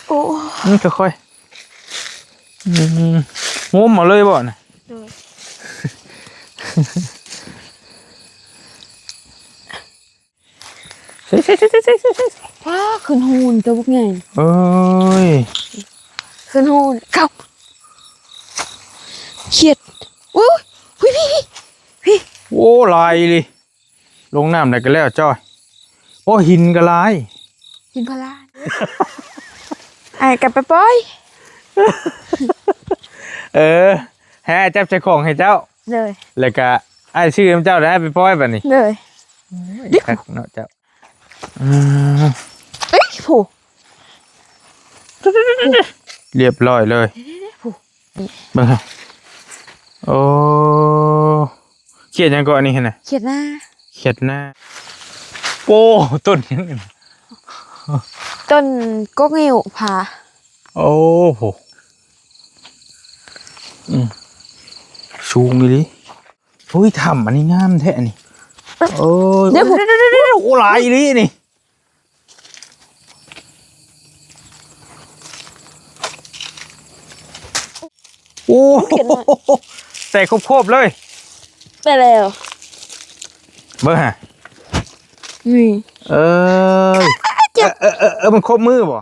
โอ้ค่อยๆงมมาเลยบ่น่ะใช่ว้าขึ้นหูนตัวพวกไงเอ้ยขึ้นหูนเข้าเขียดโอ้ยพี่โอ้ลายเลยลงน้ำได้ก็แล้วจ้อยโอ้หินก็ลายหินพลาไอ้กลับไปปล่อยให้จับใจของให้เจ้าเลยแล้วก็ไอ้ชื่อเจ้าได้ไปปล่อยแบบนี้เลยดิเนาะเจ้าเอ้ยผูเรียบร้อยเลยมาโอ้เขียดยังก่อนนี่เห็นไหมเขียดหน้าโอ้ต้นยังต้นก็งิ้วผาโอ้โหสูงเลยอุ้ยทำอันนี้งามแท้นี่โอ้ยเดี๋ยวโอ้ลายเลยนี่โอ้ใส่ครบเลยไปแล้วเบอร์ฮะนี่มันครบมือบ่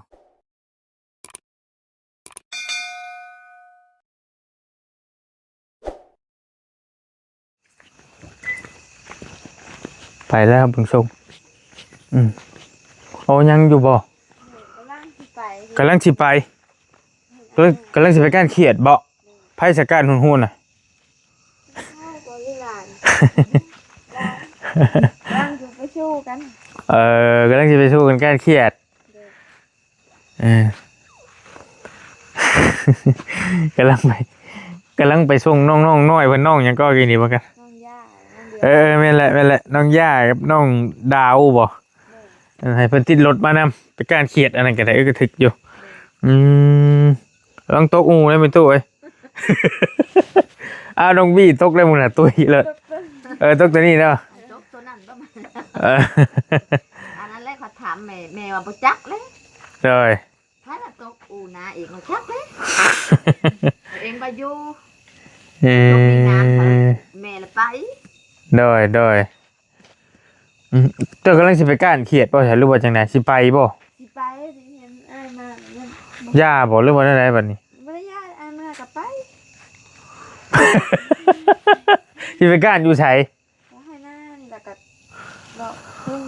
ไปแล้วบึงทรงโอ้ยังอยู่บ่กำลังสิไปการเขียดบ่ไพ่สการหุ่นน่ะกำลังจะไปสู้กันกำลังจะไปสู้กันการเขียดกำลังไปส่งน้องน้อยเพื่อนน้องยังก็กินดีเหมือนกันไม่แหละน้องย่ากับน้องดาวบ่ให้เพิ่นติดรถมานำไปการเขียดอันนั้นก็ได้ก็ถึกอยู่ลองตกงูได้เป็นตู้เอ้ยน้องบี้ตกได้มึงน่ะตุ้ยเลยตกตัวนี้เนาะตกตัวนั้นก็มาอันนั้นแรกเขาถามแม่ว่าบ่จักเลยถ้าละตกอูนาเองบ่จักเลยเองบ่อยู่ตกในน้ำแม่ละไปเจ้ากำลังสิไปก้านเขียดบ่ใช่หรือว่าจังได๋สิไปบ่สิไปเห็นอ้ายมาย่าบ่หรือว่าได้บัดนี้บ่ได้ย่าอ้ายมาก็ไปสิไปก้านอยู่ไสให้หน้านี่แล้วก็เลาะพึ่ง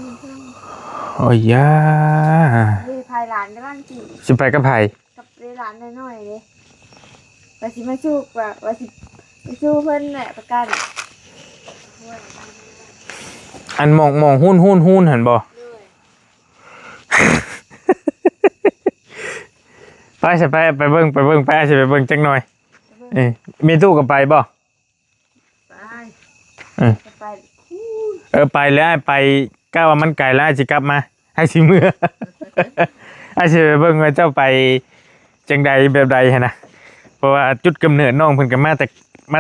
โอ้ยย่าภายหลานกำลังสิไปกับไผกับหลานน้อยๆเด้ว่าสิมาสู้ว่าสิไปสู้เพิ่นแหละประกันอันมองหุ้นหันบ่ไปเบิ่งไปสิไปเบิ่งจักหน่อยมีตู้ก็ไปบ่ไปแล้วไปก้าวว่ามันไกลแล้วสิกลับมาให้สิเมื่อให้สิไปเบิ่งว่าเจ้าไปจังใดแบบใดหั่นนะเพราะว่าจุดกำเนิดน้องเพิ่นก็มาแ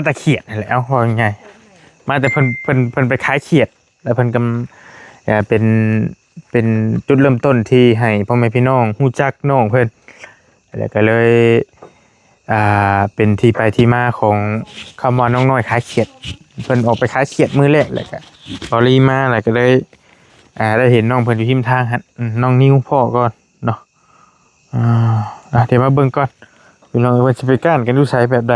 ต่เขียดนั่นแหละเอาว่าไงมาแต่เพิ่นไปขายเขียดแล้วเพิ่นก็เป็นจุดเริ่มต้นที่ให้พ่อแม่พี่น้องฮู้จักน้องเพิ่นแล้วก็เลยเป็นที่ไปที่มาของคำว่าน้องน้อยขายเขียดเพิ่นออกไปขายเขียดมื้อแรกแล้วก็พอรีมาแล้วก็เลยได้เห็นน้องเพิ่นอยู่ทิมทางฮะน้องนิ้วพ่อก่อนเนาะเดี๋ยวมาเบิ่งก่อนพี่น้องว่าจะไปก้านกันดูใช้แบบใด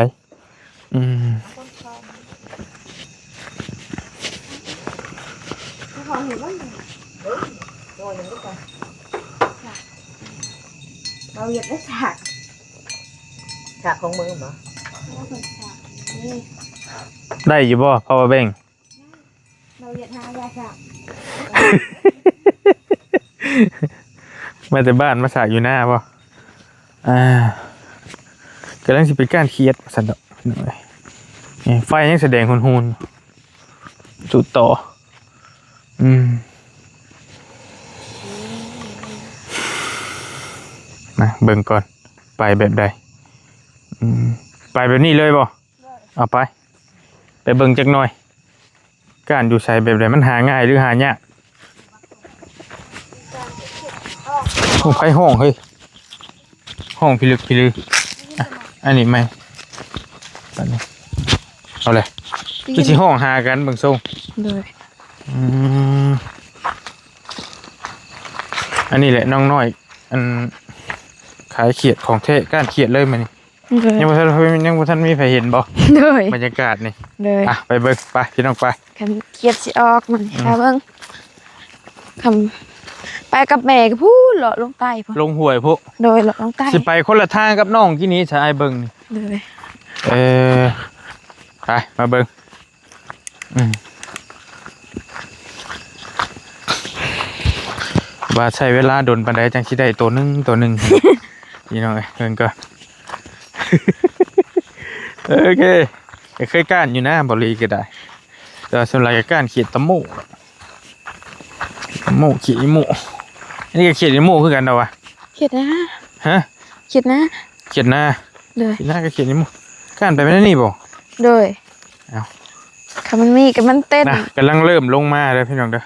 เราอยากได้ฉากของมือเหรอได้อยู่บ่พ่อเบ่งเราอยากหายาฉากมาแต่บ้านมาฉากอยู่หน้าบ่กำลังสิไปก้านเขียดสันดอกหน่อยไฟยังแสดงหุ่นจุดต่อนะเบิ่งก่อนไปแบบใดไปแบบนี้เลยบ่เอาไปเบิ่งจักหน่อยการอยู่ใส่แบบใดมันหาง่ายหรือหายากโอ้ไฟห้องเฮ้ย ห้องพิลึกพิลืออ่ะอันนี้ไหมอันนี้เอาเลยคือที่ห้องหากันเบิ่งส่ง เลย อันนี้แหละน้องน้อยอันขายเขียดของเทก้านเขียดเลยมัน เลย ยังบ่ทันมีใครเห็นบ่ เลย บรรยากาศนี่ เลย อ่ะไปเบิ่งไปพี่น้องไป คันเกียดสิออกมันค่ะเบิ่งคำไปกับแม่ก็พูดเลาะลงใต้พุ่น ลงห้วยพวก โดยเลาะลงใต้ สิไปคนละทางกับน้องที่นี้ชายเบิ่งนี่ เลย ไปมาเบิ่งว่าใช้เวลาโดนปานใดจังสิได้ตัวหนึง พี่น้องเอ้ยเพิ่นก็ โอเคเคยก้านอยู่นะบ่ลีก็ได้แต่ส่วนหลายก็ก้านเขียดตะโมเขียดอีโมอันนี้ก็เขียดอีโมคือกันเดาว่ะ เขียดนะ ฮะ เขียดนะ เขียดหน้า เลย เขียดหน้าก็เขียดอีโมก้านไปไม่ได้นี่บ่ เลย เอ้า ค่ะมันมีกับมันเต้น นะกำลังเริ่มลงมาแล้วพี่น้องเด้อ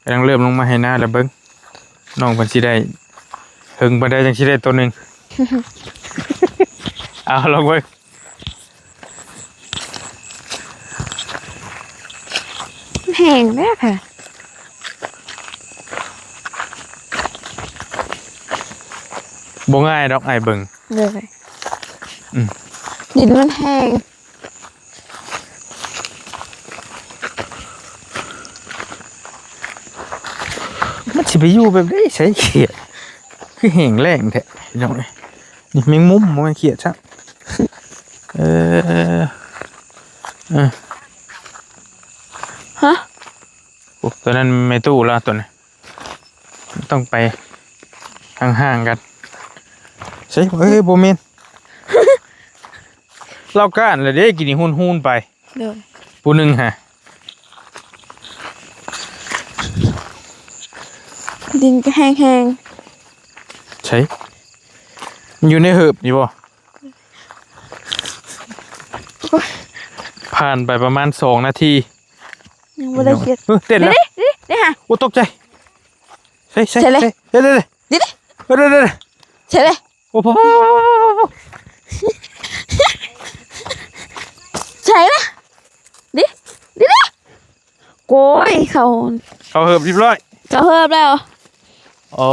กำลังเริ่มลงมาให้หน้าแล้วเบิ่งน้องเพิ่นสิได้ถึงบ่ได้จังสิได้ตัวหนึง เอาลองเบิ่ง แห้งแล้วค่ะ บ่ง่ายดอกไอ้เบิ่ง เลย อืม ดินมันแห้ง มันสิไปอยู่แบบได้ใช้เขียดคือแห้งแล้งแท้พี่น้องเอ้ยนี่แมงมุมบ่แม่นเขียดซักเออ ฮะ โอ้ตัวนั้นไม่ตู้แล้วตัวนี้ต้องไปห่างๆกันใช่เอ้ยโบเมน เราก้านเลยเด้กินนี่หุ่นๆไป เลย ผู้หนึ่งฮะ ดินก็แห้ง ใช่มันอยู่ในเหิบนี่บ่ผ่านไปประมาณ2 นาที ๆยังไม่ได้เขียด เต้นแล้ว นี่ฮะ โอ้ตกใจใช่ ใช่เลย เด้ ดิดิ เด้ ใช่เลย โอ้โห ใช่ละดิโก้ยเขา เขาเหิบเรียบร้อย เพิ่มแล้ว โอ้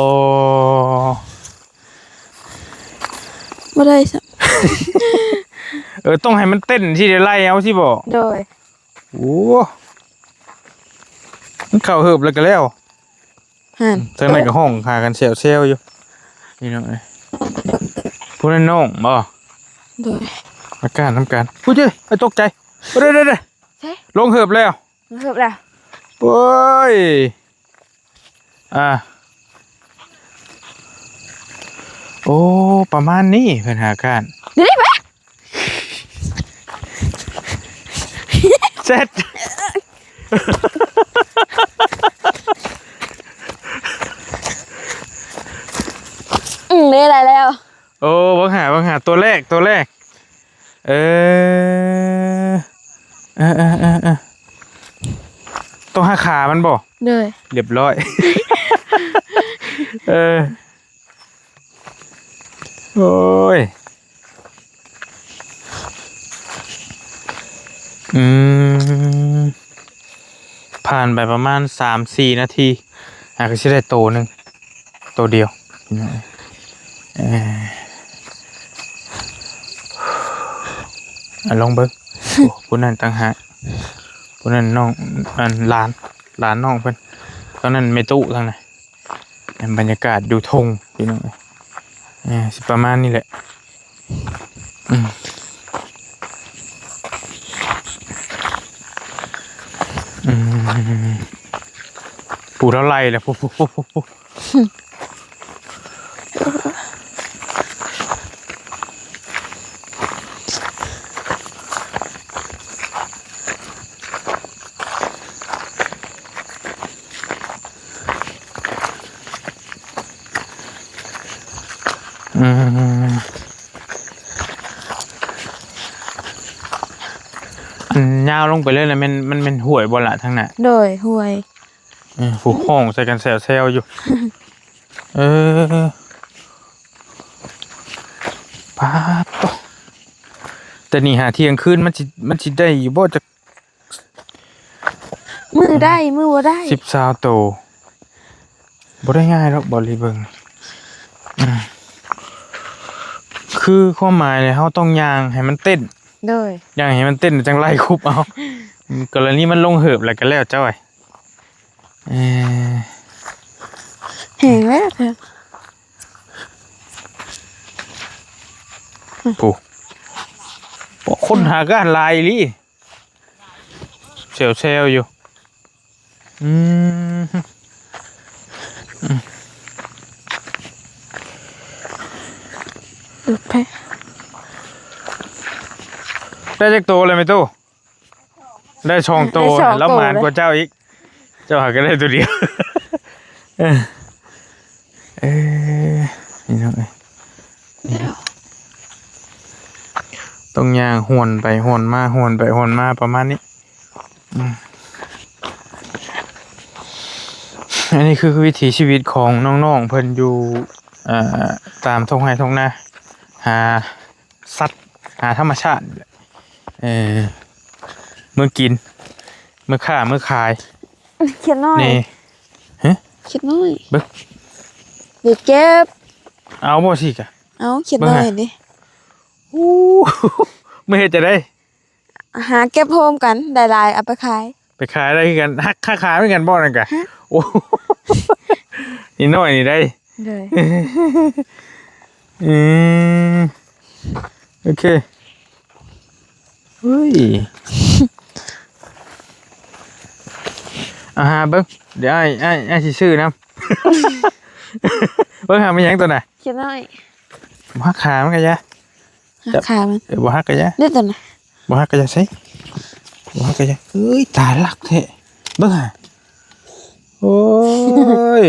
ไม่ได้สัก ต้องให้มันเต้นที่ได้ไล่เอาสิบ่ โดย โอ้มันเข่าเหิบแล้วก็แล้ว หัน ทางในกับห้องหากันเซลอยู่นี่น้องเอ้ยพูดนั่นน้องบ่ โดย อาการทำการพูดเจ้ยไอ้ตกใจเด้ ใช่ ลงเหิบแล้ว เพิ่มแล้ว โอ้ยโอ้ประมาณนี้เพื่อนหาการ ดิไป เสร็จ นี่อะไรแล้ว โอ้บังหาตัวแรกเออต้องหาขามันบ่ โดย เรียบร้อย โอ้ยผ่านไปประมาณ3-4 นาทีอาจจะได้ตัวหนึ่งตัวเดียวลองเบิ้งผู้นั้นต่างหากผู้นั้นน้องอันหลานน้องเพิ่นตอนนั้นไม่ตู้ทางไหนบรรยากาศดูทงพี่น้องสิประมาณนี้แหละปูเท่าไรแหละปุ๊บยาวลงไปเลยนะมันเป็นห่วยบนละทางน่ะ โดยห่วย ผูกห้องใส่กันแซวอยู่ ป๊าบโตแต่นี่หาเที่ยงคืนมันสิได้อยู่บ่จัก มือได้มือบ่ได้ 10-20โตบ่ได้ง่ายหรอกบ่รีเบิ่งคือความหมายเนี่ยเฮาต้องย่างให้มันเต้น โดย ย่างให้มันเต้นจังไล่คุบเอากรณีมันลงเหิบแล้วก็แล้วจ้อยเอ่อ แห้งแล้วเถอะ ผู้คนหาการลายลี่เซลอยู่อืม หลุดไป ได้จักโตเลยไหมตู้ได้ช่องโตแล้วหมานกว่าเจ้าอีกเจ้าหาก็ได้ตัวเดียวนี่น้องต้องย่างหวนไปหวนมาหวนไปหวนมาประมาณนี้อันนี้คือวิถีชีวิตของน้องๆเพิ่นอยู่ตามท้องไร่ท้องนาหาสัตว์หาธรรมชาติเมื่อกินเมื่อฆ่าเมื่อขาย เขียนน้อย นี่ เขียนน้อย เบิ่ง เดี๋ยวเก็บ เอาบ่สิกะ เอาเขียนน้อยดิ อู้ไม่เฮ็ดจะได้ หาเก็บโฮมกันได้หลายเอาไปขาย ไปขายได้คือกันฮักค่าขายเหมือนกันบ่นั่นกะโอ้นี่น้อยนี่ได้ เลย อืมโอเคเฮ้ยหาเบิ่งเดี๋ยวไอ้สิซื้อนํเบิ่งหามันหยังตัวน่ะ เขียนน้อย บ่ฮักขามันก็ยะ หาขามัน บ่ฮักก็ยะ เด็ดตัวน่ะ บ่ฮักก็ยะใส่บ่ฮักก็ยะเอ้ยตาลักแท้เบิ่งหาโอ้ย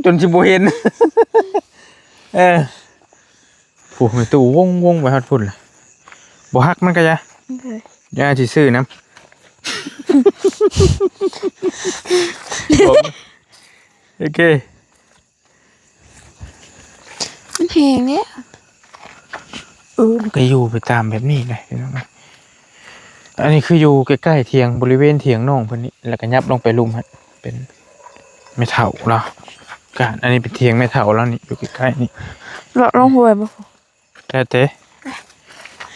จนสิบ่เห็นผู้แม่ตู้วงไปฮอดพุ่นล่ะบ่ฮักมันก็ยะ เลย ย่าสิซื้อน้ำโอเค มันแห้งเนี่ย มันก็อยู่ไปตามแบบนี้เลยพี่น้องอันนี้คืออยู่ใกล้ๆเถียงบริเวณเถียงน้องเพิ่นนี้แล้วก็ยับลงไปลุ่มฮะเป็นไม่เฒ่าแล้วกันอันนี้เป็นเถียงไม่เฒ่าแล้วนี่อยู่ใกล้ๆนี่ เราลองหวยบ่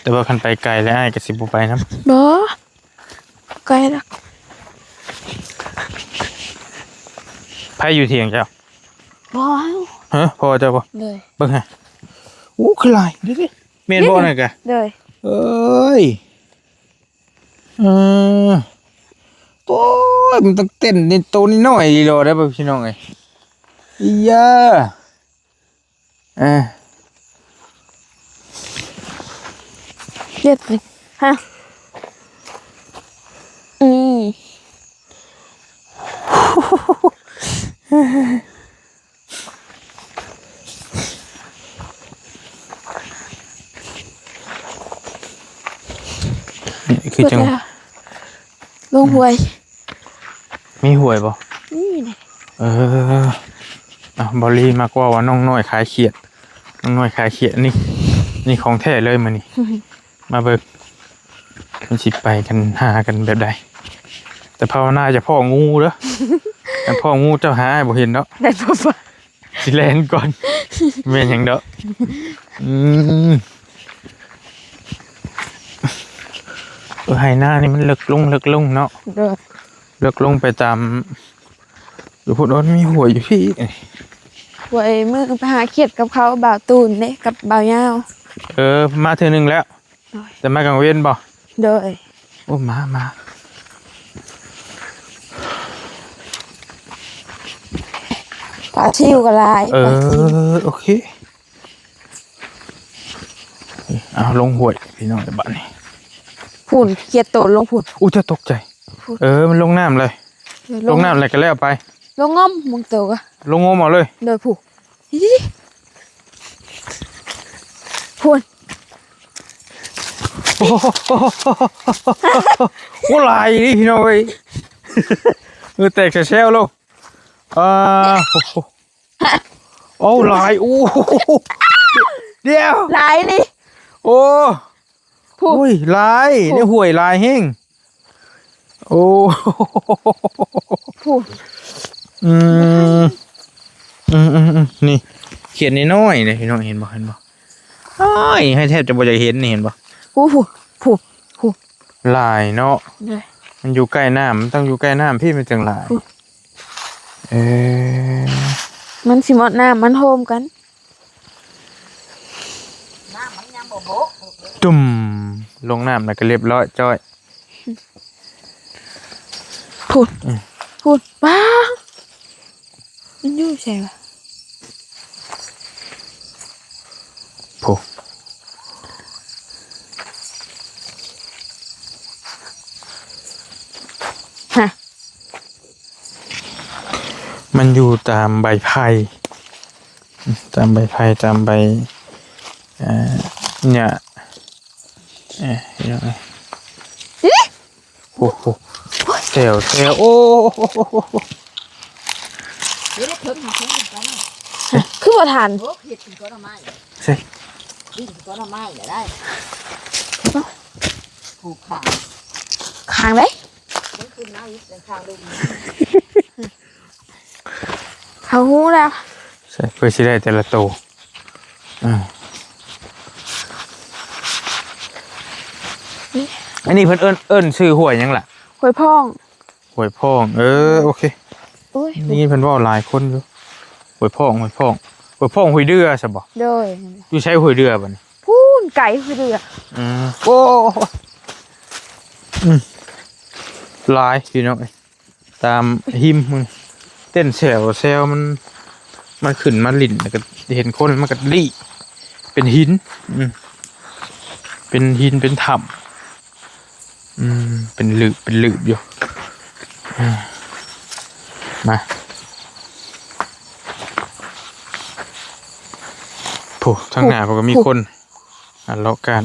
แต่ว่าคันไปไกลแล้วอ้ายก็สิบ่ไปนำ บ่ไกลละ ไผอยู่เถียงเจ้า บ่ ฮะพ่อเจ้าบ่ เลย เบิ่งฮะโอ้คือหลายดิแม่นบ่นั่นกะ เลย เอ้ยโอ้ยมันต้องเต้นในโตนี่น้อยดีรอได้ป่ะพี่น้องไงอียาเด็ดเลยฮะนี่คือจัง ลงหวย มีหวยบ่ นี่ไง บอลลี่มากว่าน้องน้อยขายเขียดน้องน้อยขายเขียดนี่ของแท้เลยมานี่ มาเบิกมันสิไปกันหากันแบบใดแต่ภาวนาจะพ่องูเด้อ แต่พ่องูเจ้าหาบ่เห็นเนาะ ได้ป่ะ สิแลนก่อนแม่นหยังเด้อไห้หน้านี่มันเลิกลงเนาะ เด้อ เลิกลงไปตามอยู่พุ่นนั้นมีหัวยอยู่พี่ หวยมือไปหาเขียดกับเขาบ่าวตูนเด้กับบ่าวยาว มาเทื่อนึงแล้วแต่มากลางเว้นบ่ เด้อ โอ้มา ปลาชิวก็ลาย โอเคเอาลงหวยพี่น้องในบ้านนี่ ฝุ่นเขียดโตลงฝุ่น อู้จะตกใจมันลงน้ำเลยลงน้ำอะไรกันแล้วไป ลงง้อมมึงโตกะ ลงงมเอาเลย เด้อผู้ดิฝุ่น โอ้ลายนี่พี่น้องเอ้ยแตกแซวๆลงโ โอ้ลายโอ้เดี๋ยว หลายนี่ โอ้ ผู้ อุ้ยลายนี่ห่วยลายแห้งโอ้ ผู้ อืมนี่เขียนน้อยๆเนี่ยพี่น้องเห็นบ่อ้ายให้แทบจะบ่อยากเห็นนี่เห็นบ่ ผู้ ลายเนาะ เลย มันอยู่ใกล้น้ำมันต้องอยู่ใกล้น้ำพี่มันจังลายเออ มันสิหมดน้ำมันโฮมกัน น้ำมันยังบ่บก จุ่มลงน้ำแล้วก็เรียบร้อยจ้อย พูดป้ามันอยู่ใช่ปะ โผมันอยู่ตามใบไผ่ตามใบไผ่ตามใบเนี่ยยังไงโอ้โหเซลโอ้ เดี๋ยวได้เพิ่มหาเพิ่มไปหน่อย คือบ่ทัน โอ้เห็ดถึงก้อนไม้ ใช่ วิ่งถึงก้อนไม้เดี๋ยวได้ผูกขา ค้างเลย เมื่อคืนน้าอีกเดินทางดู เขาหูแล้ว ใช่เพื่อสิได้แต่ละตัวอันนี้เพิ่นเอิ้นชื่อห้วยหยังล่ะ หวยพ่อง ห้วยพ่องโอเค โอ้ย นี่เพิ่นเว้าหลายคนอยู่ห้วยพ่องห้วยเดือซะบ่ โดย อยู่ใช้ห้วยเดือบ่นี่ พูนไก่คือเดือ โอ้หลายพี่น้องเอ้ยตามหิมมึงเต้นแซวมันขึ้นมาลิ้นแล้วก็เห็นคนมันก็ลี่เป็นหินเป็นหินเป็นถ้ำเป็นหลืบอยู่มาโผทางหน้าเขาก็มีคนเลาะกัน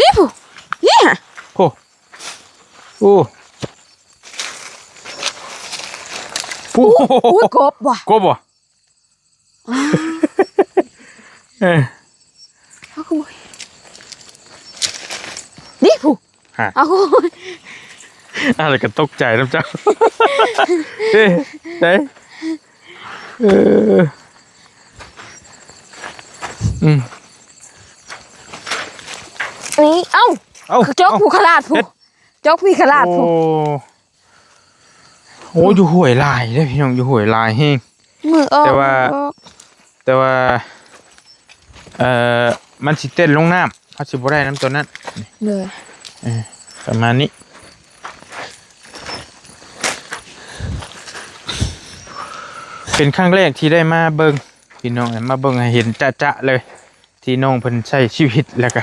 นี่ผู้นี่ฮะ โผโอ้โอ้ อุ้ยกบว่ะ กบบ่เออ เขาคือนี่ผู้ ฮะ เอาคือ อะไรกันตกใจนะเจ้าเฮ้ยไหนนี่เอ้าจกผู้ขลาดผู้จกพี่ขลาดผู้ โอ้อยู่ห่วยลายเด้อพี่น้องอยู่ห่วยลายแห้ง มือออก แต่ว่ามันสิเต้นลงน้ำเขาสิบ่ได้น้ำตัวนั้น เลย ประมาณนี้เป็นครั้งแรกที่ได้มาเบิ่งพี่น้องมาเบิ่งให้เห็นจะๆเลย ที่น้องเพิ่นใช้ชีวิตแล้วก็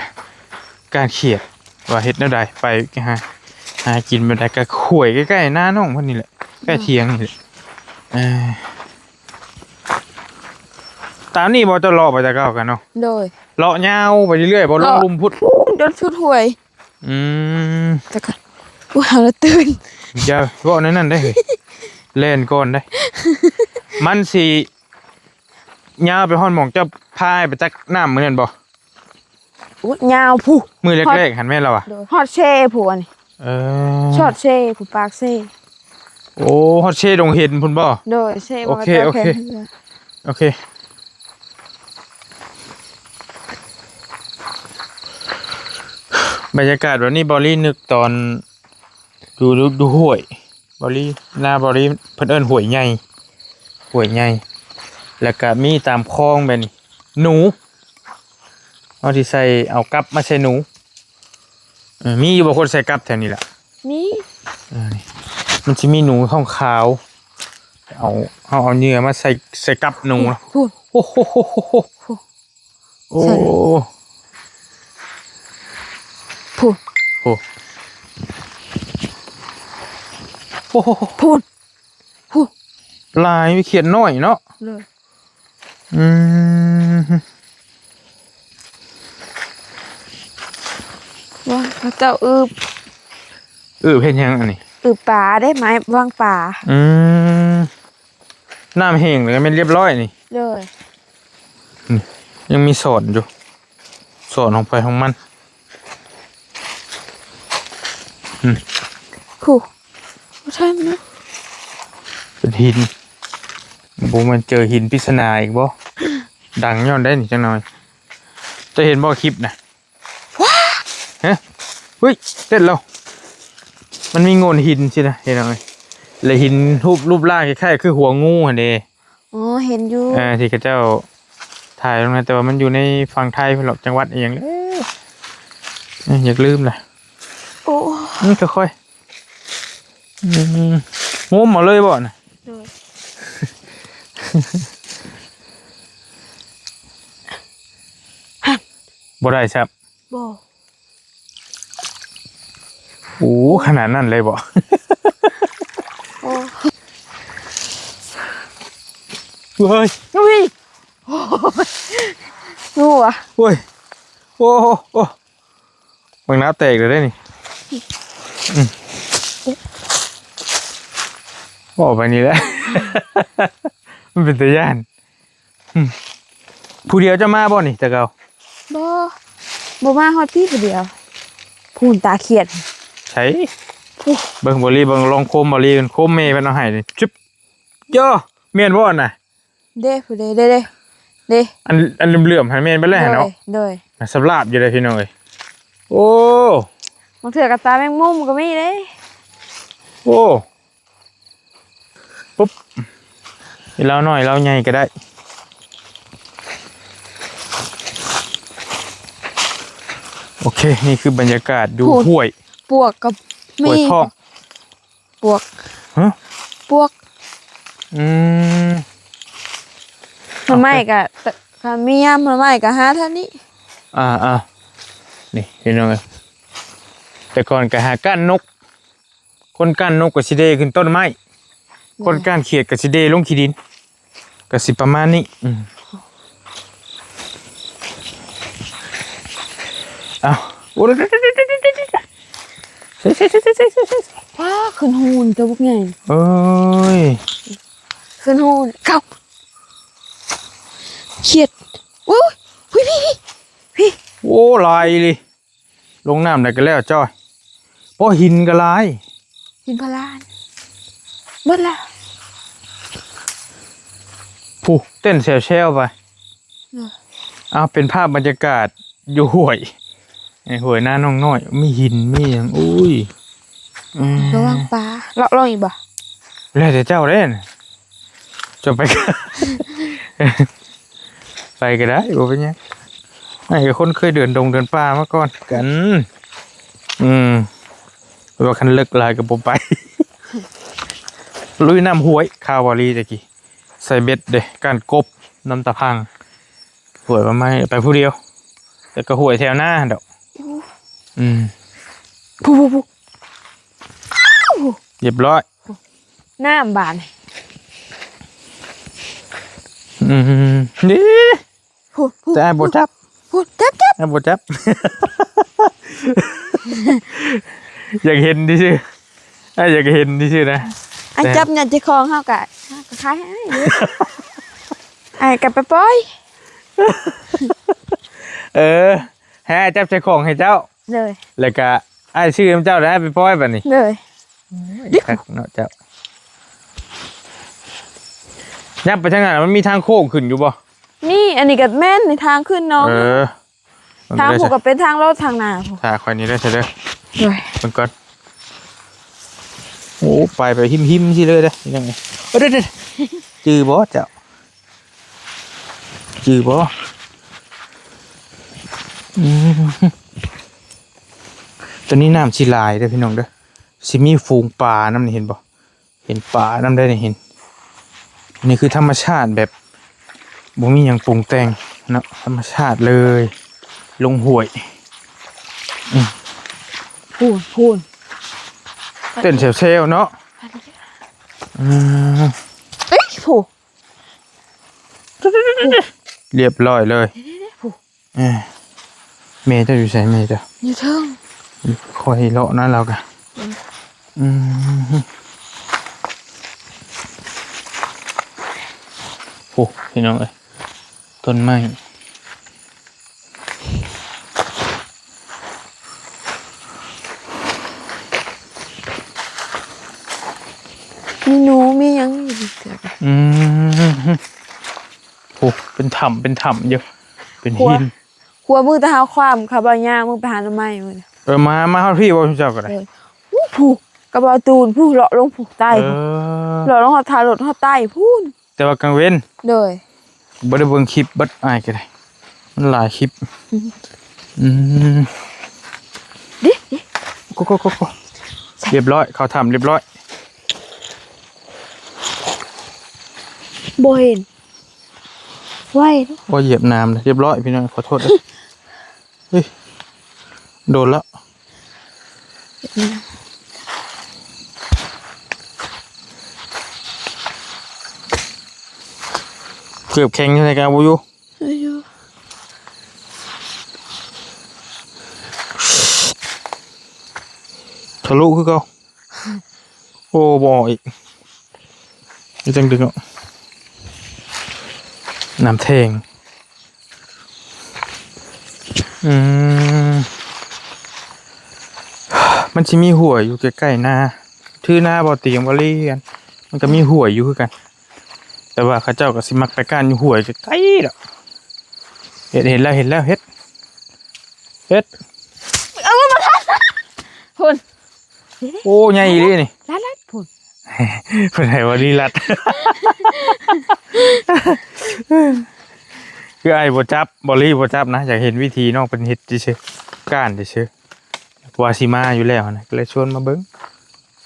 การเขียดว่าเฮ็ดแนวใดไปหากินบ่ได้ก็ข่วยใกล้ๆหน้าน้องเพิ่นนี่แหละใกล้เถียงนี่แหละตามนี่บ่จะเลาะไปแต่เก่ากันเนาะ โดย เลาะยาวไปเรื่อยๆบ่ลงลุมพุด โดนชุดหวย แต่ก็อุ้ยเราตื่น อย่าเว้านั่นได้เฮ้ยเล่นก่อนได้ มันสิยาวไปฮอดหม่องเจ้าพายไปจักน้ำมื้อนั้นบ่ อุ้ยยาวผู้ มื้อแรกๆหันแม่นเราอ่ะ โดยฮอดเช่ผู้อันนี้ชอดเช่ผู้ปากเช่ โอ้ฮอดเชดงเห็นพุ่นบ่ โดยเช่ โอเค ว่า โอเค โอเคบรรยากาศวันนี้บอลลี่นึกตอนดูห้วยบอลลี่หน้าบอลลี่เพิ่นเอิ้นห้วยใหญ่แล้วก็มีตามคลองแบบนี้หนูเอาที่ใส่เอากับมาใส่หนูมีอยู่บ่คนใส่กับแถวนี้ล่ะ นี่ นี่มันสิมีหนูขาวๆเอาเนื้อมาใส่กับหนูนะ ผู้ โอ้โหโอ้ ผู้ โหโอ้โห พูด ลายเขียนน้อยเนาะ เลย ว่าพระเจ้าเพ่นยังอันนี้ ป่าได้ไหมวางป่า น้ำแห้งเลยไม่เรียบร้อยนี่ เลย ยังมีสอนอยู่สอนลงไปของมัน ผู้ใช่ไหม เป็นหินบูมันเจอหินปริศนาอีกบ่ดังย้อนได้นี่จังหน่อยจะเห็นบ่คลิปนะว้าฮะเฮ้ยเต้นแล้วมันมีโงนหินสินะเห็นไหมเลยหินรูปร่างคล้ายๆคือหัวงูหั่นเด้ อ๋อเห็นอยู่ ที่เขาเจ้าถ่ายลงมาแต่ว่ามันอยู่ในฝั่งไทยหรอกจังหวัดเองอยากลืมเลย โอ้ นี่ค่อยๆงมมาเลยบ่นะ เลย บ่ได้ครับ บ่ โอ้ขนาดนั้นเลยบ่ โอ้ เฮ้ย อุ้ยงูอ่ะ โอ้ยโอ้โหโอ้บางน้ำแตกเลยได้นี่บอกไปนี่แหละ มันเป็นตะย่านผู้เดียวจะมาบ่นี่แต่เก่า บ่มาฮอดพี่ผู้เดียวพูนตาเขียด ใช่เบิ่งบอลีเบิ่งลองโคมบอลีกันโคมเมย์เป็นเอาให้นี่จุ๊บย่อเมียนบ่น่ะ เด้ผู้เด้เด้ อันเหลื่อมๆให้เมียนไปเลยเนาะ โดย สำลาบอยู่เลยพี่น้องเอ้ยโอ้ บางเถื่อกับตาแมงมุมก็มีเด้ โอ้ปุ๊บเราหน่อยเราใหญ่ก็ได้โอเคนี่คือบรรยากาศดูห้วย ปวกกับ ห้วยท้อง ปวก ฮะ ปวก ม ทำไมกะเมียมทำไมกะหาเท่านี้ นี่พี่น้องเอ้ยแต่ก่อนก็หาก้านนกคนก้านนกก็สิเดขึ้นต้นไม้คนก้านเขียดก็สิเดลงขี้ดินก็สิประมาณนี้เอาโอ้ย ว้าขึ้นหูนเจ้าพวกไง เอ้ย ขึ้นหูนเข้าเขียดโอ้ยพี่ โอ้ลายเลยลงน้ำได้ก็แล้วจ้อยเพราะหินก็ลาย หินพลานเบิดละ ผู้เต้นแซวๆไปเอาเป็นภาพบรรยากาศอยู่ห้วยไอ้ห้วยหน้าน้องน้อยมีหินมีอย่างอุ้ย ระวังปลาลองอีกบ่ แล้วแต่เจ้าเล่นจะไปก็ ไปก็ได้บ่เป็นยังไอ้คนเคยเดินดงเดินป่ามาก่อนกันว่าคันเลิกลายกับผมไป ลุยน้ำห้วยคาวารีตะกี้ใส่เบ็ดเด้การกบน้ำตะพังหวยมาไม่ไปผู้เดียวแต่ก็หวยแถวหน้าดอกผู้เรียบร้อย น้ำบาน นี่ ผู้ แต่ไอ้บจับ จับ ไอ้บจับ อยากเห็นดิชื่อไอ้อยากเห็นดิชื่อนะ อันจับเงินจะคลองเฮากะคล้ายให้ไอ้กับไปปล่อย ให้จับใจของให้เจ้า เลย แล้วก็ไอ้ชื่อเจ้าได้ไปปล่อยแบบนี้ เลย เนาะเจ้ายับไปทางไหนมันมีทางโค้งขึ้นอยู่บ่ นี่อันนี้ก็แม่นในทางขึ้นน้องทางผูกกับเป็นทางรถทางนาผูก ถ้าคอยนี้ได้ใช่เด้อ เลย มันก่อนโอ้ไปหิมสิเลยเด้อยังไงเด้อจือบ่เจ้าจือบ่ตัวนี้น้ำชิลายเด้อพี่น้องเด้อสิมีฝูงปลาน้ำนี่เห็นบ่เห็นปลาน้ำได้นี่เห็นนี่คือธรรมชาติแบบบ่มีหยังปรุงแต่งเนาะธรรมชาติเลยลงห้วยพูน เต้นเซลเนาะเอ้ยผูก เรียบร้อยเลยเมย์จะอยู่ใส่เมย์จ้ะ อยู่เทิง คอยเลาะนั่นเรากัน โอ้พี่น้องเอ้ยต้นไม้ มีหนูมีหยังอยู่เถื่อน อืมโอ้เป็นถ้ำเยอะเป็นหิน หัวมือตะหาความขาบย่างมึงไปหาหน่อไม้มึง มาฮอดพี่บ่เจ้าก็ได้ ผูกกระเป๋าตูนผู้เลาะลงผูกใต้ เออ เลาะลงหอดทารถหอดใต้พูน แต่ว่ากลางเว้น โดย บ่ได้เบิ่งคลิปเบิดอ้ายก็ได้มันหลายคลิปอืม ดิ ก็เรียบร้อยเขาทำเรียบร้อย บ่เห็นไว้เนอะ พอเหยียบน้ำเลยเรียบร้อยพี่น้องขอโทษด้วยเฮ้ยโดนแล้วเกือบแข็งใช่ไหมครับบูยู อายุ ทะลุคือเขาโอ้บออีกนี่จังดึงอ่ะน้ำแทงมันจะมีหัวอยู่ใกล้ๆหน้าทื่อหน้าบ่อเตียงบ่เลีกันมันก็มีหัวอยู่คือกัน แต่ว่าเขาเจ้าก็สิมักไปการอยู่หัวใกล้ๆดอกเห็นแล้วเฮ็ด พุ่น โอ้ใหญ่อีหลีนี่ ลัดพุ่น เป็นไงวะลีลัด คือไอ้บ่จับบอลี่บ่จับนะอยากเห็นวิธีน้องเป็นเฮ็ดดิเชก้านดิเชวาซิมาอยู่แล้วนะก็เลยชวนมาเบิ่ง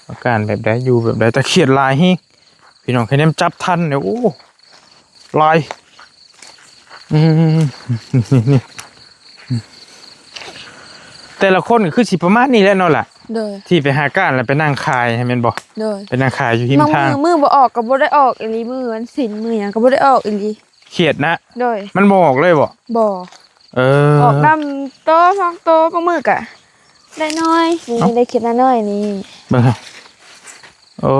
ว่าการแบบใดอยู่แบบใดแต่เขียดลายฮิพี่น้องแค่นี้จับทันเนี่ยโอ้ลายนี่แต่ละคนก็คือสิประมาณนี้แหละเนาะล่ะ โดย ที่ไปหาก้านแล้วไปนั่งคายให้แม่นบ่ โดย ไปนั่งคายอยู่หิม บาง ทาง มือบ่ออกก็บ่ได้ออกอีหลีมือมันสินมือหยังก็บ่ได้ออกอีหลี เขียดนะ โดย มันบอกเลยบ่ บ่ เอ ออกดำโตฟองโตบางมือกะได้น้อยนี่ได้คิดน้อยนี่ เบิ่งครับโอ้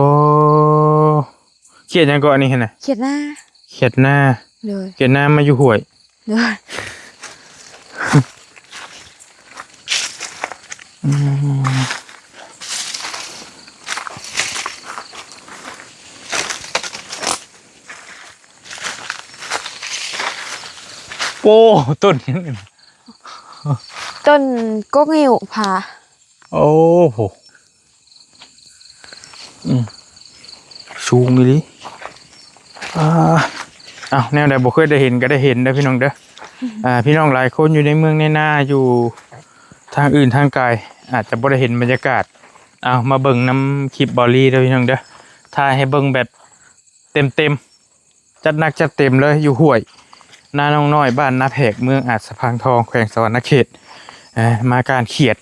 เขียดหยังก่อนนี่เห็นน่ะ เขียนหน้า เขียดหน้า โดย เขียดหน้ามาอยู่ห้วย โดย โอ้ต้นหยังนี่ ต้นกกงิ้วผา โอ้โหสูงอีหลีอ้าวแนวใดบ่เคยได้เห็นก็ได้เห็นเด้อพี่น้องเด้อพี่น้องหลายคนอยู่ในเมืองในนาอยู่ทางอื่นทางไกลอาจจะบ่ได้เห็นบรรยากาศเอามาเบิ่งน้ำคลิปบอลลี่เด้อพี่น้องเด้อถ่ายให้เบิ่งแบบเต็มจัดหนักจัดเต็มเลยอยู่ห้วยนาน้องน้อยบ้านนาแพกเมืองอาจสะพางทองแขวงสวรรณเขตมาการเขียด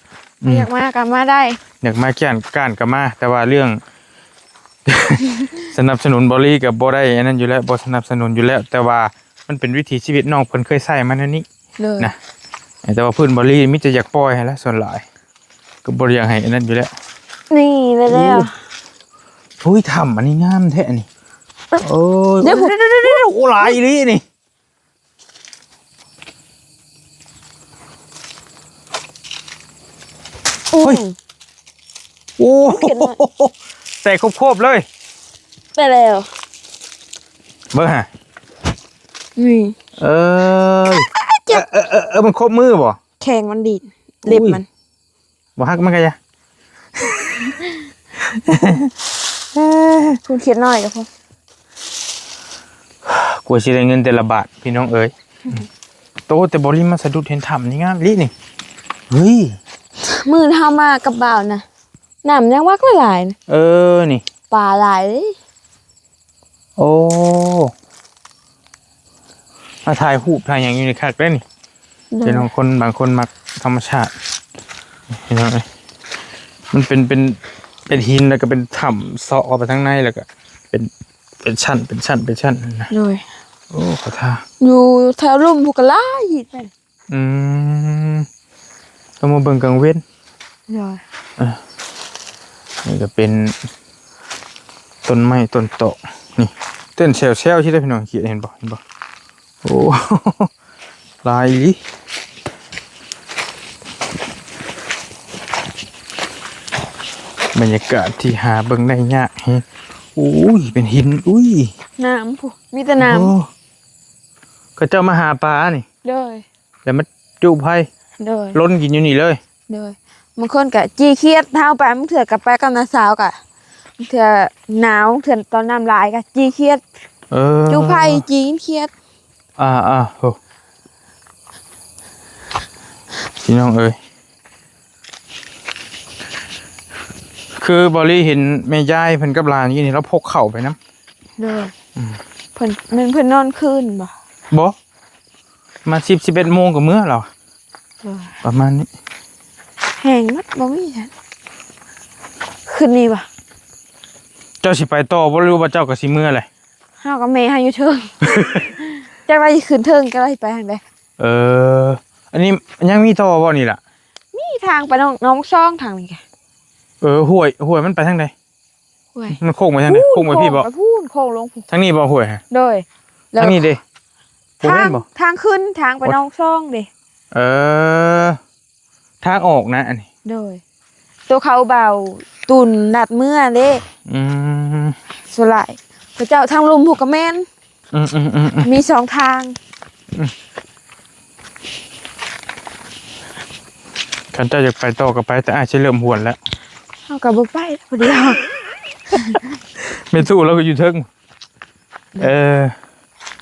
อยากมากันมาได้ อยากมาเกี่ยนก้านกับมาแต่ว่าเรื่อง สนับสนุนบอลลี่กับบ่ได้อันนั้นอยู่แล้วบ่สนับสนุนอยู่แล้ว แต่ว่ามันเป็นวิถีชีวิตน้องเพิ่นเคยใช้มานั่นนี่ เลย นะแต่ว่าเพิ่นบอลลี่มิจะอยากปล่อยให้แล้วส่วนหลายก็บ่ได้อยากให้อันนั้นอยู่แล้ว นี่เลยแล้ว อุ้ยทำอันนี้งามแท้นี่โอ้ย เดี๋ยวผม โอ้หลายอีหลีนี่โอ้ใส่ครบๆเลย ไปแล้ว เบิ่งฮะ นี่ เมันครบมือบ่ แข่งมันดีดเล็บมัน บ่ฮักมันก็จะ คุณเขียนน้อยกับพ่อก ลัวสิได้เงินแต่ละบาทพี่น้องเอ๋ยโตแต่บ่ริมาสะดุดเห็นถ้ำนี่งามลินี่เฮ้ย มือเท่ามากับบ่าวนะน้ำยังวักหลายๆนะ นี่ ปลาหลายเลย โอ้มาถ่ายรูปถ่ายอย่างอยู่ในคักได้นี่เป็นของคนบางคนมักธรรมชาติพี่น้องเอ้ยมันเป็นหินแล้วก็เป็นถ้ำเซาะออกไปทางในแล้วก็เป็นชั้นนะ เลย โอ้ขอท่า อยู่แถวลุ่มภูกะลาหิดไป ต้องมาเบิ่งกลางเว้น เลย นี่ก็เป็นต้นไม้ต้นโตะนี่ เต้นเซลที่ได้พี่น้องเขียนเห็นบ่โอ้ ลายอีบรรยากาศที่หาเบิ่งได้ยากอุ้ยเป็นหินอุ้ยน้ำผู้มีแต่น้ำก็เจ้ามาหาปลานี่เด้อแต่มันจูบไผ่เด้อล้นกินอยู่นี่เลยเด้อบางคนก็จีเครียดเท้าไปมันเถื่อกับไปกับน้าสาวกะเถื่อหนาวเถื่อตอนน้ำลายกะจีเครียดจูไผ่จีเครียดโหพี่น้องเอ้ยคือบอลลี่เห็นแม่ยายเพิ่นกับหลานนี่แล้วพกเข่าไปน้ำเด้อเพิ่นนอนคืนบ่มา11 โมงกับเมื่อเราประมาณนี้แห้งมัดบ่มีฉันคืนนี้บ่เจ้าสิไปต่อบ่รู้ว่าเจ้าก็สิเมื่อเลยเฮากับแม่เฮาอยู่เทิงจะไปขึ้นเทิงก็ได้ไปทางใดอันนี้ยังมีต่อบ่นี่ล่ะมีทางไปน้องซ่องทางนี้แกห้วยมันไปทางใดห้วยมันโค้งไปทางไหนโค้งไปพี่บ่พูนโค้งลงทางนี้บ่ห้วยฮะโดยทางนี้ดิทางขึ้นทางไปน้องซ่องดิทางออกนะอันนี้โดยตัวเขาเบาตุนดัดเมื่อเด้สลายพระเจ้าทางลุมผูกกระแมนมี2 ทางขันเจ้าจะไปต่อกับไปแต่อาจจะเริ่มหวนแล้วเอากับบุไปพอดีไม่สู้แล้วก็อยู่เทิง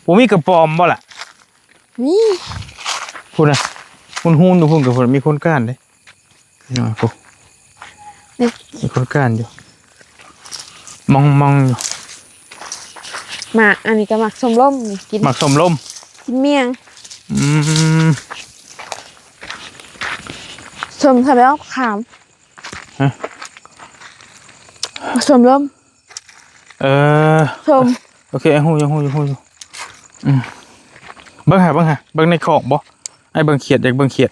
ผมมีกระปอมบ่ล่ะนี่พูดนะคุณหูดูพูดกับผมมีคนก้านเลยนี่พูดมีคนก้านอยู่มองอยู่หมากอันนี้ก็หมักสมล่มนี่กินหมักสมล่มกินเมี่ยงสมทำแล้วขามสมล่มสมโอเคหูยังเบิ่งหาเบิ่งในของบ่ไอ้เบิ่งเขียดอยากเบิ่งเขียด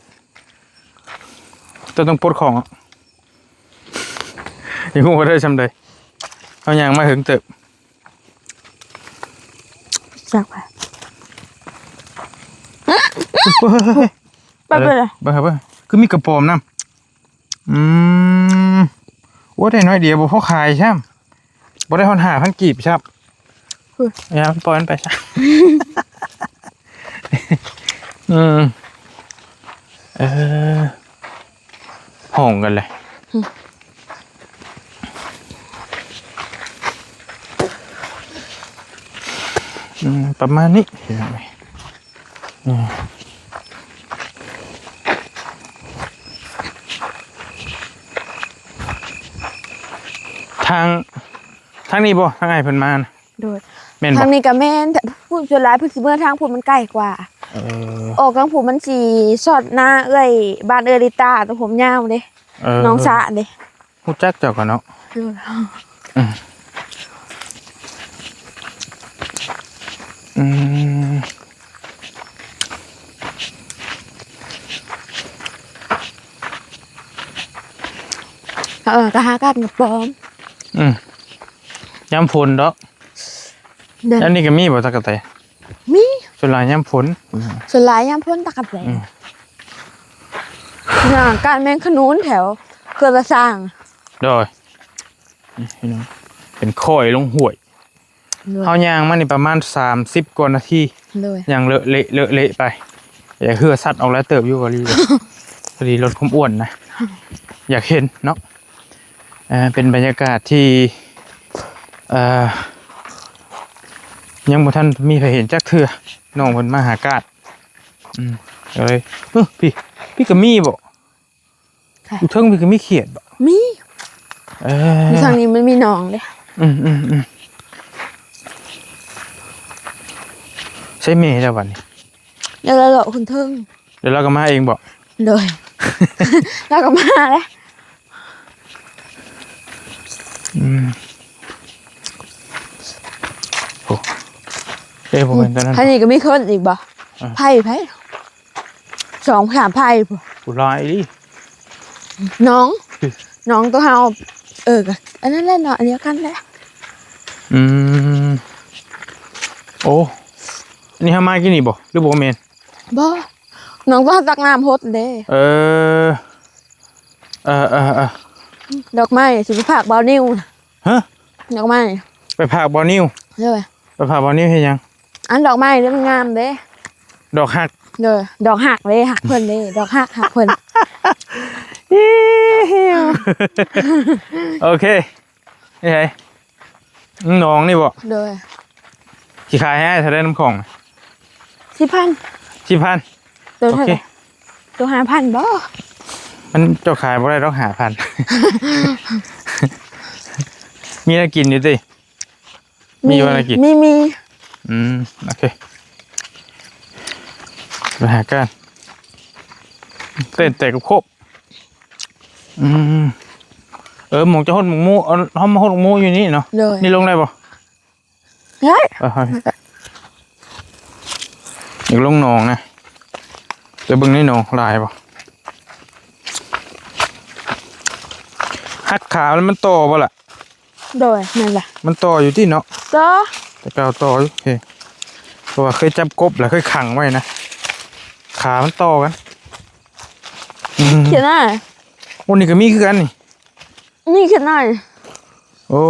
ต้องปลดของยังหูก็ได้ทำได้เอาอย่างมาถึงเติบจักไปเลยเบิ่งคือมีกระป๋อมน้ำว่าได้น้อยเดียวบ่พอขายใช่ไหมบ่ได้1,500 กีบใช่ไหมอย่าปล่อยมันไปใช่ห้องกันเลยประมาณนี้ทางนี้บ่ทางไหนเพิ่นมานะโดยทางนี้กับแม่นพูดจนร้ายพูดสิเมื่อทางพูดมันใกล้กว่าออกทางผูมันสีสอดหน้าบ้านลิตาตัวผมยาวเด้น้องสะเด้ฮู้จักเจ้ากันเนาะตาหากันกับปอมย้ำฝนเนาะอันนี้ก็มีบ่ตะกะแตมีส่วนหลายย้ำฝนส่วนหลายย้ำฝนตะกะแตการแมงขนุนแถวเกิดสร้างโดยเป็นค่อยลงห่วยเฮายางมันนี่ประมาณ30 กว่านาทีอย่างเลอะไปอย่าเหือสัตว์ออกแล้วเติบอยู่กว่าลีพอดีลดความอ้วนนะอยากเห็นเนาะเป็นบรรยากาศที่ยังบ่ทันมีใครเห็นจักเทื่อน้องเพิ่นมาหากาดเลยพี่ก็มีบ่อยู่เทิงพี่ก็มีเขียดบ่มีทางนี้มันมีหนองเด้ใช่เมย์แล้ววันนี้เดี๋ยวเราเลาะคุณเทิงเดี๋ยวเราก็มาเองบ่เลยเราก็มาแล้วผมเห็นตอนนั้นท่านี้ก็มีคนอีกบ่ไผ่2 3 ไผ่ผู้ร้ายดิน้องตัวเฮาอันนั้นแหละเนาะอันเดียวกันแหละ โอ้อันนี้ทำมากินนี่บ่หรือบ่แม่น บ่น้องก็ตักน้ำพดเด้ เออ ดอกไม้สุขภาพบาวนิวน่ะ ฮะ ดอกไม้ ไปพากบ่นิ้ว เด้อ ไปพากบ่นิ้วเฮ็ดหยัง อันดอกไม้นี่มันงามเด้ ดอกหัก เด้อดอกหักเด้หักเพิ่นเด้ดอกหักเพิ่น โอเคนี่ไงน้องนี่บ่ เด้อ สิขายให้เท่าได้น้ำของ 10,000 10,000 ตัว โอ เท่า เค ไหร่ตัว5,000บ่ มันเจ้าขายบ่ได้ต้องหาพัน มีอะไรกินอยู่ติมีอะไรกิน มี โอเคไปหากันเต้นแต่กับโคบหมองจะหดหมองมูเอาห้องมาหดหมองมูอยู่นี่เนาะ เด้อ นี่ลงได้ปะ เฮ้ย อยากลงหนองนะจะเบิ่งนี่หนองลายปะหักขาแล้วมันต่อปะล่ะ เด้อนั่นล่ะ มันต่ออยู่ที่เนาะ ต่อ แต่เก่าต่ออยู่โอเคเพราะว่าเคยจับกบแล้วเคยขังไว้นะขามันต่อกัน เขียนหน่อย วันนี้ก็มีคือกันนี่ นี่เขียนหน่อย โอ้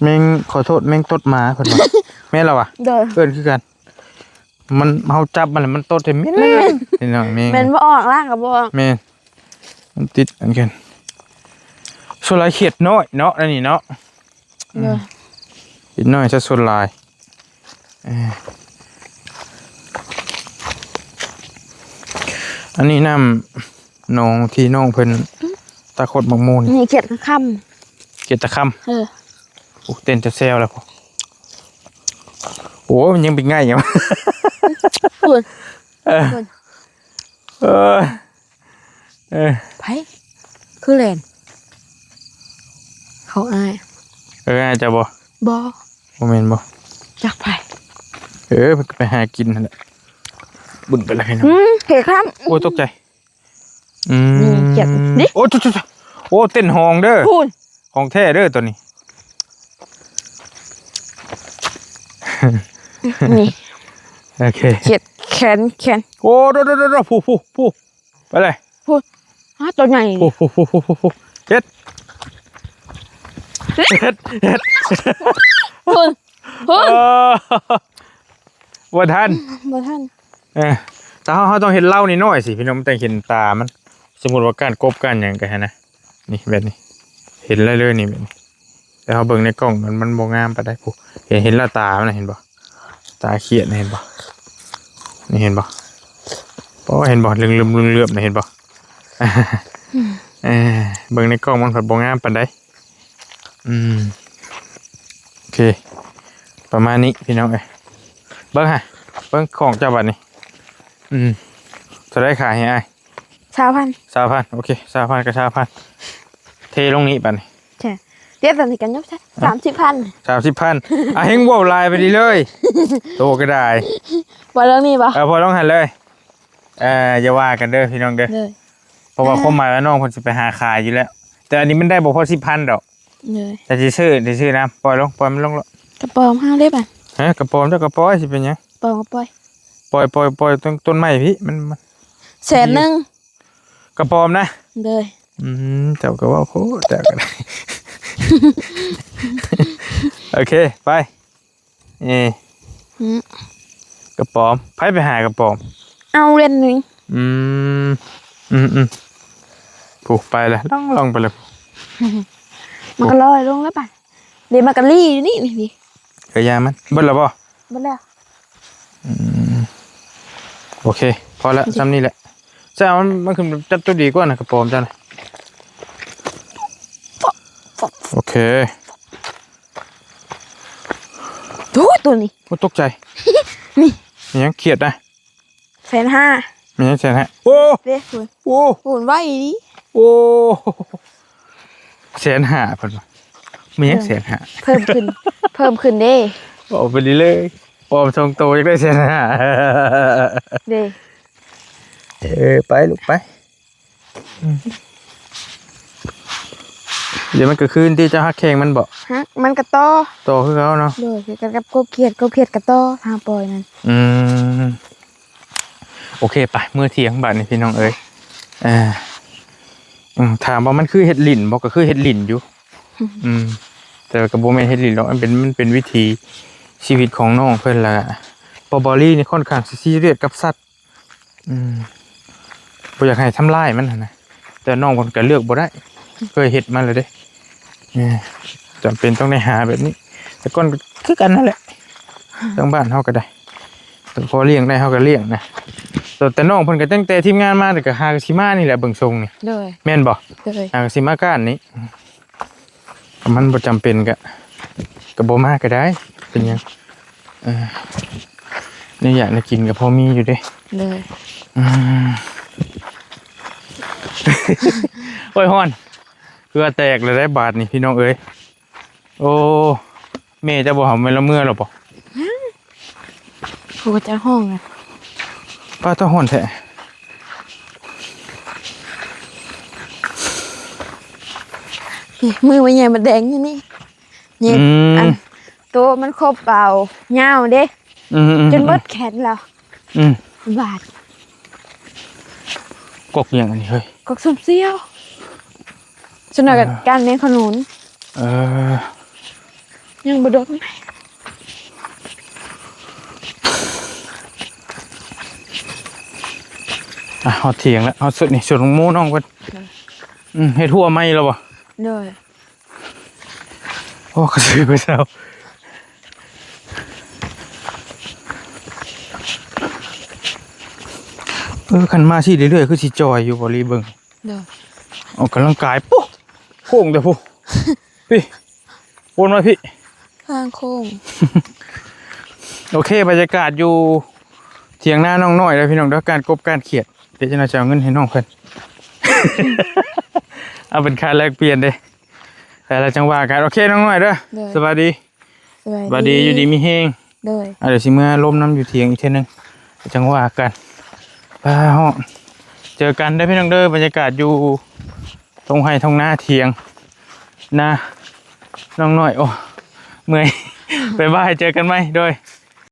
แมงขอโทษแมงตดหมาเพิ่นว่า แม่นเราอ่ะ เด้อ เอิ้นคือกัน มันเฮาจับมันแล้วมันตดให้แม่นนี่เนาะแม่ง แม่นบ่ออกล่างก็บ่ออก แม่นมันติดอันกันส่วนลายเขียดน้อยเนาะอันนี้เนาะ เด้อ เขียดน้อยจะส่วนลายอันนี้น้ำหนองที่น้องเพิ่นตาโคดบักมูนี่ นี่เขียนค่ เกียรติคำ ำเออ โอ้เต้นจะแซวแล้วพอโอ้มันยังเป็นง่ายอย่างวะ พูด เออเออเออ ไผคือแลนเขาอาย อาจจะบ่ บ่ โมเมนต์บ่ จักไผ มันก็ไปหากินนั่นแหละบุญไปแล้วเนาะ เขียนค่ โอ้ตกใจนี่เขียนนี่ โอ้จุ๊โอ้เต้นหองเด้อ ำพูด ของแท้เด้อตัวนี้ นี่ โอเค เขียนแขน โอ้โดผู้ไปเลย ตัวใหญ่ ผู้เฮ็ด พูด ว่าทัน บ่ทัน แต่เขาต้องเห็นเล่านี่น้อยสิพี่น้องแต่เห็นตามันสมมติว่าการกบกันอย่างกันนะนี่แบบนี้เห็นเลยนี่แบบนี้แต่เขาเบิ่งในกล้องมันโบงามไปได้ผู้เห็นละตามันเห็นบ่ตาเขียดเห็นบ่นี่เห็นบ่เพราะเห็นบ่เลื่อมๆนะเห็นบ่เบิ่งในกล้องมันผัดโบงามไปได้โอเคประมาณนี้พี่น้องเบิ่งของเจ้าบัดนี้จะได้ขายให้อ้าย 20,000 โอเค20,000กับ20,000เทลงนี้บัดนี้ ใช่เรียกตอนนี้กันยกใช่30,000 30,000เฮงว่าวลายไปดีเลยโตก็ได้ บ่เรื่องนี้บ่ พอต้องหันเลยอย่าว่ากันเด้อพี่น้องเด้อ เลย เพราะว่าความหมายว่าน้องคนจะไปหาขายอยู่แล้ว แต่อันนี้มันได้บ่พอ10,000ดอก เลย แต่สิซื้อนะปล่อยมันลง กระป๋อม5ได้ป่ะ กระปอมเจ้ากระปอยสิเป็นหยัง ปล่อยก็ปล่อย ปล่อยต้นไม้พี่มัน 100,000 กระปอมนะ เลย เจ้าก็ว่าโหเจ้าก็ได้ โอเคไปกระปอมไปหากระปอม เอาเล่นหนึง ผูกไปเลยลองไปเลย มันก็ลอยลงแล้วป่ะเดี๋ยวมันก็ลี่อยู่นี่นี่ กระยามันเบิ้ลแล้วป่ะ บ่แล้ว โอเคพอแล้วซ้ำนี่แหละเจ้ามันคือจับตัวดีกว่านะกระปอมเจ้านะโอเค ตัวนี้ โอ้ตกใจ นี่ มียังเขียดนะ 150,000 มียังเขียดฮะโอ้ เด้อคุณ โอ้ คุณไว้ดิ โอ้150,000เพิ่นว่ามียัง150,000 เพิ่มขึ้นเด้ โอ้ไปดีเลยปอมทรงโตยังได้150,000 เด้ ไปลูกไป เดี๋ยวมันก็คืนที่เจ้าฮักแข่งมันบ่ ฮะมันกระต้อ โตคือเขาเนาะ โดยคือกันกับกบเขียดกระต้อทางปล่อยนั่น โอเคไปเมื่อเที่ยงบัดนี้พี่น้องเอ้ยถามว่ามันคือเห็ดหลินบอกก็คือเห็ดหลินอยู่ แต่กับโบแมนเห็ดหลินหรอกมันเป็นวิธีชีวิตของน้องเพื่อนละปอบอลี่นี่ค่อนข้างซีเรียสกับสัตว์บ่อยากให้ทำลายมันนะแต่น้องคนก็เลือกบ่ได้เคยเห็ดมาเลยเด้จำเป็นต้องได้หาแบบนี้ แต่ก่อนคือกันนั่นแหละทั้งบ้านเฮาก็ได้แต่พอเลี้ยงได้เฮาก็เลี้ยงนะแต่น้องเพิ่นก็ตั้งแต่ทีมงานมาแต่ก็หาสิมานี่แหละเบิ่งทรงนี่ โดย แม่นบ่ โดย หาสิมาก้านนี้มันบ่จำเป็นก็บ่มาก็ได้เป็นหยังนี่อยากจะกินก็พอมีอยู่เด้ โดย โอ้ยฮ้อนเกลือแตกเลยได้บาทนี่พี่น้องเอ้ยโอ้แม่จะบ่หอมไปละเมื่อหรอบ่ กูจะห้องอ่ะ ป้าต้องฮ้อนแท้ มือมันใหญ่มันแดงอยู่นี่นี่อันตัวมันครบเปล่าเงาเด้จนเบิดแขนแล้วบาด กกอย่างอันนี้เฮ้ย กกสมเสี้ยวสนอยกับการเลี้ยงขนุนยังบ่โดนไหม ฮอดเถียงแล้วเอาสุดนี่สุดของหมูน้องเพิ่นเฮ็ดหัวไหมแล้วบ่ โดย โอ้ก็ซื้อไปแล้วคันมาสิเรื่อยๆคือสิจอยอยู่บ่รีเบิ่ง โดย ออกกำลังกายปุ๊โค้งแต่ผู้ พี่วนมาพี่ ข้างโค้ง โอเคบรรยากาศอยู่เถียงหน้าน้องน้อยแล้วพี่น้องเด้อการกบการเขียดเดี๋ยวจะเอาเงินให้น้องเพิ่น เอาเป็นค่าแลกเปลี่ยนเด้แต่ละจังหวะกันโอเคน้องน้อยเด้อสวัสดีสวัสดีอยู่ดีมีเฮง โดย เดี๋ยวสิเมื่อล้มน้ำอยู่เถียงอีกเท่านึงจังหวะกันไปห้องเจอกันได้พี่น้องเด้อบรรยากาศอยู่ตรงไห้ตรงหน้าเถียงนะน้องน้อยโอ้เมื่อย ไปบ้ายเจอกันไหมโดย